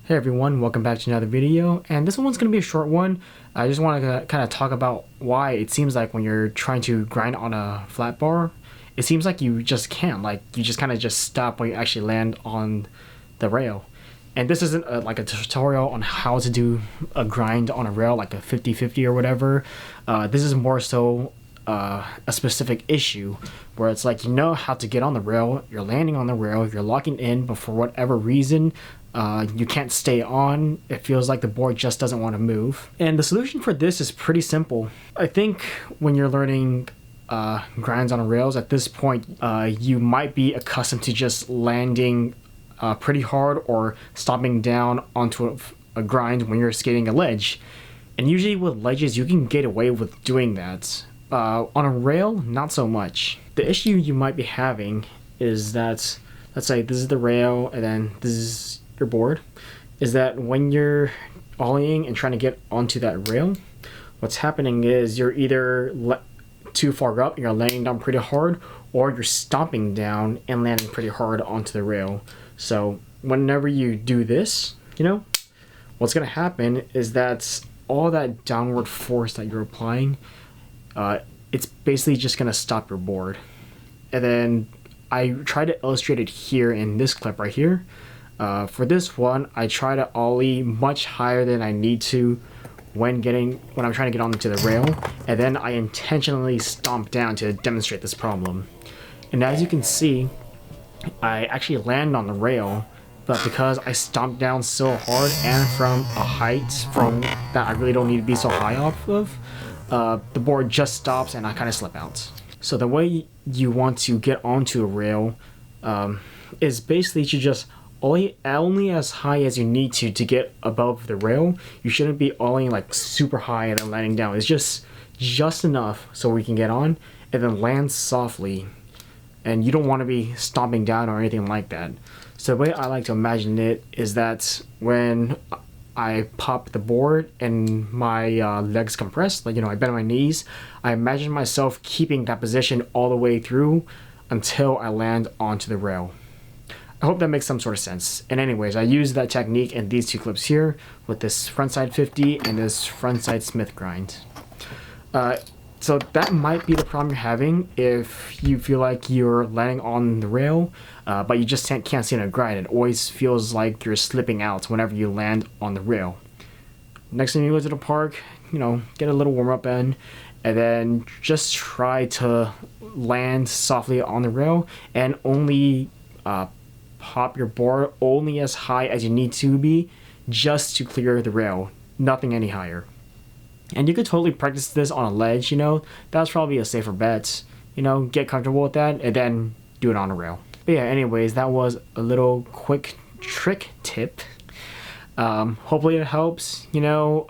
Hey everyone, welcome back to another video, and this one's going to be a short one. I just want to kind of talk about why it seems like when you're trying to grind on a flat bar, it seems like you just can't, like you just kind of just stop when you actually land on the rail. And this isn't like a tutorial on how to do a grind on a rail, like a 50-50 or whatever. This is more so a specific issue where it's like, you know how to get on the rail, you're landing on the rail, you're locking in, but for whatever reason you can't stay on. It feels like the board just doesn't want to move. And the solution for this is pretty simple. I think when you're learning grinds on rails at this point, you might be accustomed to just landing pretty hard or stomping down onto a grind when you're skating a ledge. And usually with ledges you can get away with doing that. On a rail, not so much. The issue you might be having is that, let's say this is the rail and then this is your board, is that when you're ollieing and trying to get onto that rail, what's happening is you're either too far up and you're laying down pretty hard, or you're stomping down and landing pretty hard onto the rail. So whenever you do this, you know, what's going to happen is that all that downward force that you're applying, it's basically just going to stop your board. And then I try to illustrate it here in this clip right here. For this one, I try to ollie much higher than I need to when I'm trying to get onto the rail, and then I intentionally stomp down to demonstrate this problem. And as you can see, I actually land on the rail, but because I stomped down so hard and from a height from that I really don't need to be so high off of, the board just stops and I kind of slip out. So the way you want to get onto a rail is basically to just ollie only as high as you need to get above the rail. You shouldn't be ollieing like super high and then landing down. It's just enough so we can get on and then land softly. And you don't want to be stomping down or anything like that. So the way I like to imagine it is that when I pop the board and my legs compress, like, you know, I bend my knees, I imagine myself keeping that position all the way through until I land onto the rail. I hope that makes some sort of sense. And anyways, I use that technique in these two clips here with this frontside 50 and this frontside Smith grind. So that might be the problem you're having if you feel like you're landing on the rail, but you just can't see in a grind. It always feels like you're slipping out whenever you land on the rail. Next time you go to the park, you know, get a little warm up in, and then just try to land softly on the rail and only pop your board only as high as you need to be just to clear the rail, nothing any higher. And you could totally practice this on a ledge, you know, that's probably a safer bet. You know, get comfortable with that and then do it on a rail. But yeah, anyways, that was a little quick trick tip. Hopefully it helps. You know,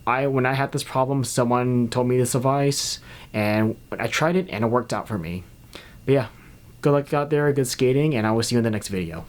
when I had this problem, someone told me this advice and I tried it and it worked out for me. But yeah, good luck out there, good skating, and I will see you in the next video.